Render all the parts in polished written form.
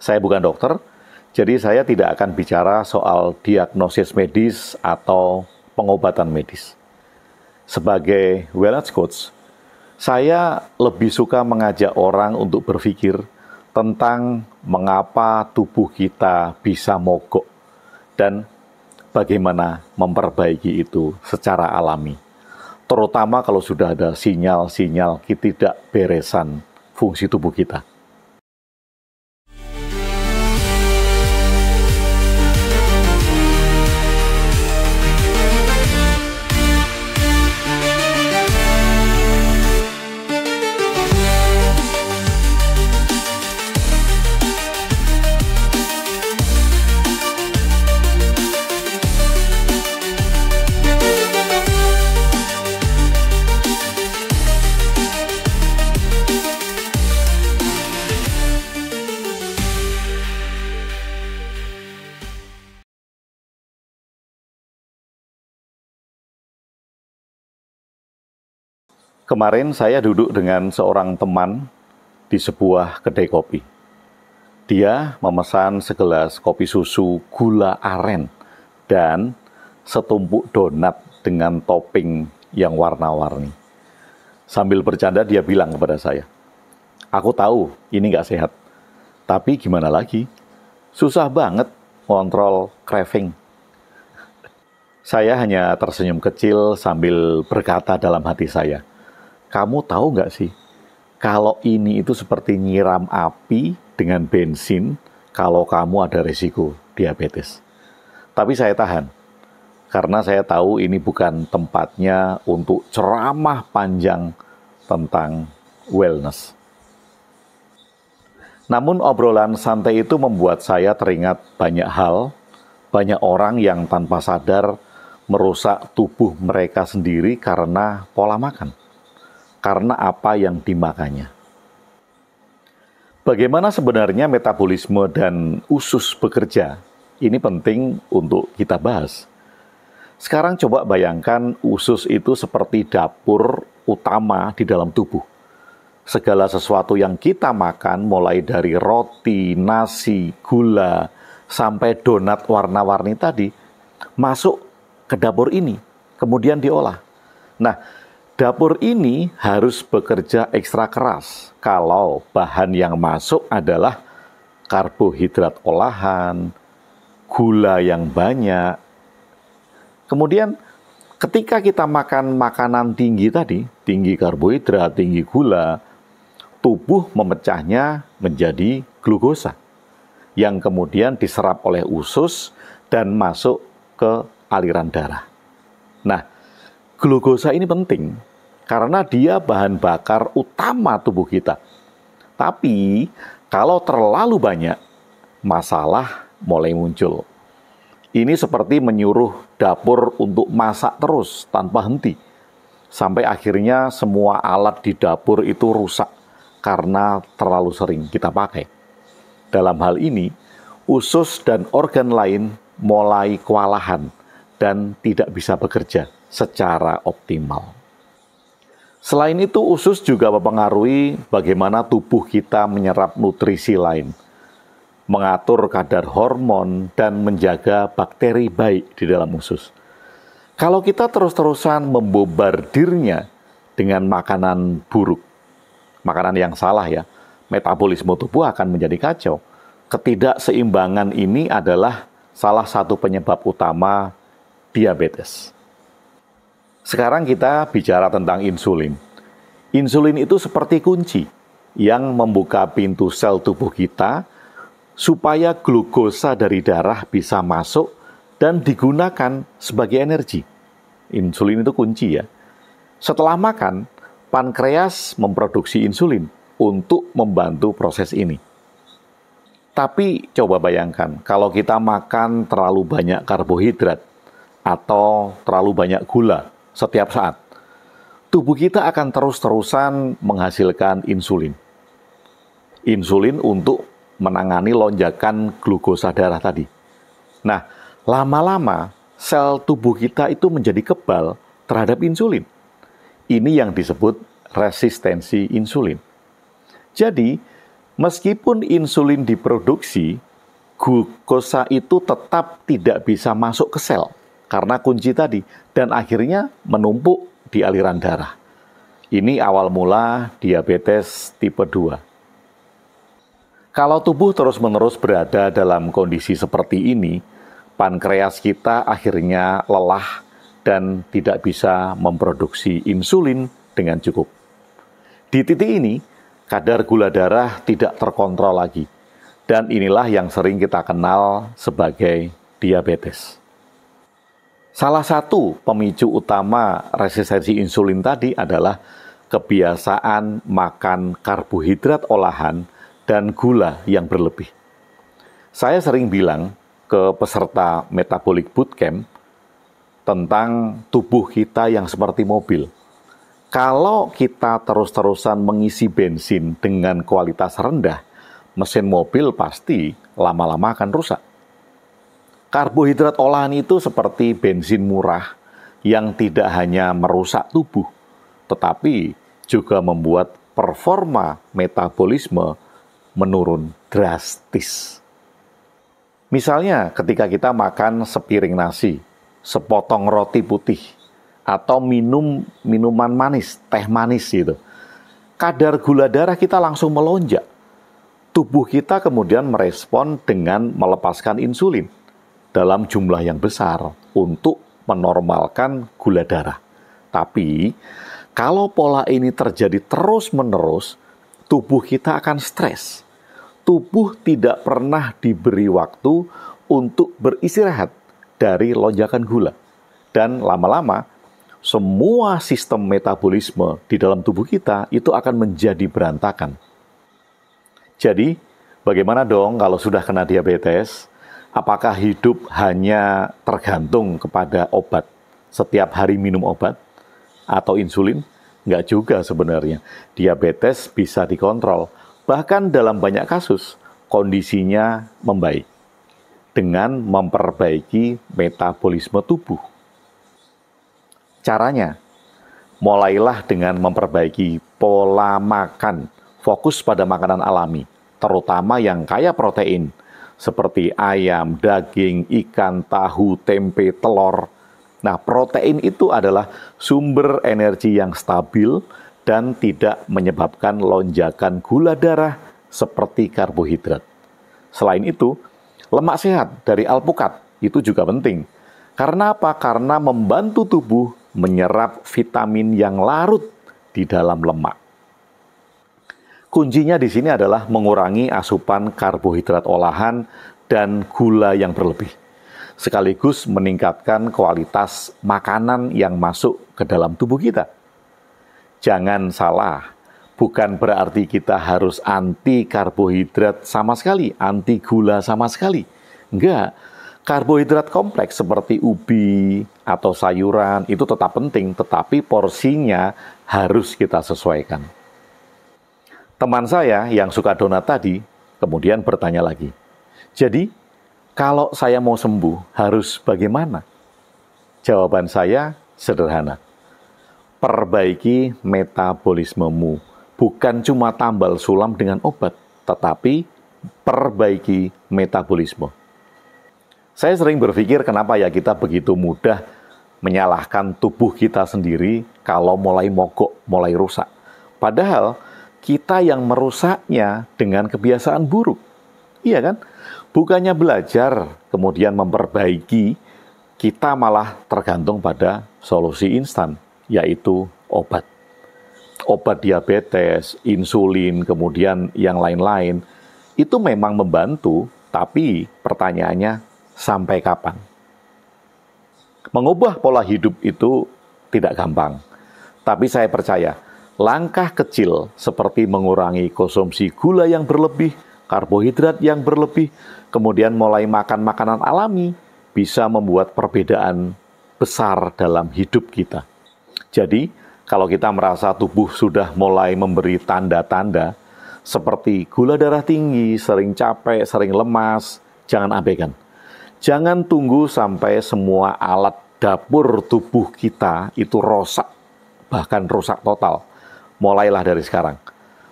Saya bukan dokter, jadi saya tidak akan bicara soal diagnosis medis atau pengobatan medis. Sebagai wellness coach, saya lebih suka mengajak orang untuk berpikir tentang mengapa tubuh kita bisa mogok dan bagaimana memperbaiki itu secara alami. Terutama kalau sudah ada sinyal-sinyal ketidakberesan fungsi tubuh kita. Kemarin saya duduk dengan seorang teman di sebuah kedai kopi. Dia memesan segelas kopi susu gula aren dan setumpuk donat dengan topping yang warna-warni. Sambil bercanda dia bilang kepada saya, "Aku tahu ini nggak sehat, tapi gimana lagi? Susah banget ngontrol craving." Saya hanya tersenyum kecil sambil berkata dalam hati saya, "Kamu tahu nggak sih, kalau ini itu seperti nyiram api dengan bensin kalau kamu ada risiko diabetes." Tapi saya tahan, karena saya tahu ini bukan tempatnya untuk ceramah panjang tentang wellness. Namun obrolan santai itu membuat saya teringat banyak hal, banyak orang yang tanpa sadar merusak tubuh mereka sendiri karena pola makan. Karena apa yang dimakannya. Bagaimana sebenarnya metabolisme dan usus bekerja? Ini penting untuk kita bahas. Sekarang coba bayangkan usus itu seperti dapur utama di dalam tubuh. Segala sesuatu yang kita makan, mulai dari roti, nasi, gula, sampai donat warna-warni tadi, masuk ke dapur ini, kemudian diolah. Nah, dapur ini harus bekerja ekstra keras kalau bahan yang masuk adalah karbohidrat olahan, gula yang banyak. Kemudian ketika kita makan makanan tinggi tadi, tinggi karbohidrat, tinggi gula, tubuh memecahnya menjadi glukosa yang kemudian diserap oleh usus dan masuk ke aliran darah. Nah, glukosa ini penting karena dia bahan bakar utama tubuh kita. Tapi kalau terlalu banyak, masalah mulai muncul. Ini seperti menyuruh dapur untuk masak terus tanpa henti. Sampai akhirnya semua alat di dapur itu rusak karena terlalu sering kita pakai. Dalam hal ini, usus dan organ lain mulai kewalahan dan tidak bisa bekerja secara optimal. Selain itu, usus juga mempengaruhi bagaimana tubuh kita menyerap nutrisi lain, mengatur kadar hormon, dan menjaga bakteri baik di dalam usus. Kalau kita terus-terusan membombardirnya dengan makanan buruk, makanan yang salah ya, metabolisme tubuh akan menjadi kacau. Ketidakseimbangan ini adalah salah satu penyebab utama diabetes. Sekarang kita bicara tentang insulin. Insulin itu seperti kunci yang membuka pintu sel tubuh kita supaya glukosa dari darah bisa masuk dan digunakan sebagai energi. Insulin itu kunci ya. Setelah makan, pankreas memproduksi insulin untuk membantu proses ini. Tapi coba bayangkan, kalau kita makan terlalu banyak karbohidrat atau terlalu banyak gula setiap saat, tubuh kita akan terus-terusan menghasilkan insulin. Insulin untuk menangani lonjakan glukosa darah tadi. Nah, lama-lama sel tubuh kita itu menjadi kebal terhadap insulin. Ini yang disebut resistensi insulin. Jadi, Meskipun insulin diproduksi, glukosa itu tetap tidak bisa masuk ke sel karena kunci tadi, dan akhirnya menumpuk di aliran darah. Ini awal mula diabetes tipe 2. Kalau tubuh terus-menerus berada dalam kondisi seperti ini, pankreas kita akhirnya lelah dan tidak bisa memproduksi insulin dengan cukup. Di titik ini, kadar gula darah tidak terkontrol lagi. Dan inilah yang sering kita kenal sebagai diabetes. Salah satu pemicu utama resistensi insulin tadi adalah kebiasaan makan karbohidrat olahan dan gula yang berlebih. Saya sering bilang ke peserta Metabolic Bootcamp tentang tubuh kita yang seperti mobil. Kalau kita terus-terusan mengisi bensin dengan kualitas rendah, mesin mobil pasti lama-lama akan rusak. Karbohidrat olahan itu seperti bensin murah yang tidak hanya merusak tubuh, tetapi juga membuat performa metabolisme menurun drastis. Misalnya ketika kita makan sepiring nasi, sepotong roti putih, atau minum minuman manis, teh manis gitu, kadar gula darah kita langsung melonjak. Tubuh kita kemudian merespon dengan melepaskan insulin dalam jumlah yang besar untuk menormalkan gula darah. Tapi, kalau pola ini terjadi terus-menerus, tubuh kita akan stres. Tubuh tidak pernah diberi waktu untuk beristirahat dari lonjakan gula. Dan lama-lama, semua sistem metabolisme di dalam tubuh kita itu akan menjadi berantakan. Jadi, bagaimana dong kalau sudah kena diabetes? Apakah hidup hanya tergantung kepada obat? Setiap hari minum obat? Atau insulin? Enggak juga sebenarnya. Diabetes bisa dikontrol. Bahkan dalam banyak kasus, kondisinya membaik. Dengan memperbaiki metabolisme tubuh. Caranya, mulailah dengan memperbaiki pola makan. Fokus pada makanan alami, terutama yang kaya protein, seperti ayam, daging, ikan, tahu, tempe, telur. Nah, protein itu adalah sumber energi yang stabil dan tidak menyebabkan lonjakan gula darah seperti karbohidrat. Selain itu, lemak sehat dari alpukat itu juga penting. Karena apa? Karena membantu tubuh menyerap vitamin yang larut di dalam lemak. Kuncinya di sini adalah mengurangi asupan karbohidrat olahan dan gula yang berlebih, sekaligus meningkatkan kualitas makanan yang masuk ke dalam tubuh kita. Jangan salah, bukan berarti kita harus anti karbohidrat sama sekali, anti gula sama sekali. Enggak, karbohidrat kompleks seperti ubi atau sayuran itu tetap penting, tetapi porsinya harus kita sesuaikan. Teman saya yang suka donat tadi kemudian bertanya lagi, jadi kalau saya mau sembuh harus bagaimana? Jawaban saya sederhana, perbaiki metabolismemu, bukan cuma tambal sulam dengan obat, tetapi perbaiki metabolisme. Saya sering berpikir kenapa ya kita begitu mudah menyalahkan tubuh kita sendiri kalau mulai mogok, mulai rusak. Padahal kita yang merusaknya dengan kebiasaan buruk. Iya kan? Bukannya belajar, kemudian memperbaiki, kita malah tergantung pada solusi instan, yaitu obat. Obat diabetes, insulin, kemudian yang lain-lain, itu memang membantu, tapi pertanyaannya sampai kapan? Mengubah pola hidup itu tidak gampang, tapi saya percaya, langkah kecil seperti mengurangi konsumsi gula yang berlebih, karbohidrat yang berlebih, kemudian mulai makan makanan alami, bisa membuat perbedaan besar dalam hidup kita. Jadi, kalau kita merasa tubuh sudah mulai memberi tanda-tanda, seperti gula darah tinggi, sering capek, sering lemas, jangan abaikan. Jangan tunggu sampai semua alat dapur tubuh kita itu rusak, bahkan rusak total. Mulailah dari sekarang.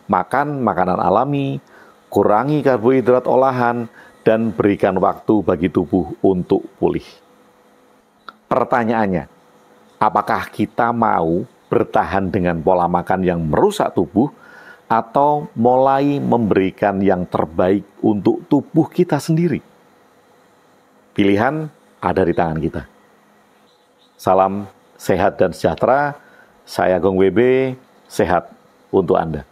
Makan makanan alami, kurangi karbohidrat olahan, dan berikan waktu bagi tubuh untuk pulih. Pertanyaannya, apakah kita mau bertahan dengan pola makan yang merusak tubuh atau mulai memberikan yang terbaik untuk tubuh kita sendiri? Pilihan ada di tangan kita. Salam sehat dan sejahtera. Saya Gong WB, sehat untuk Anda.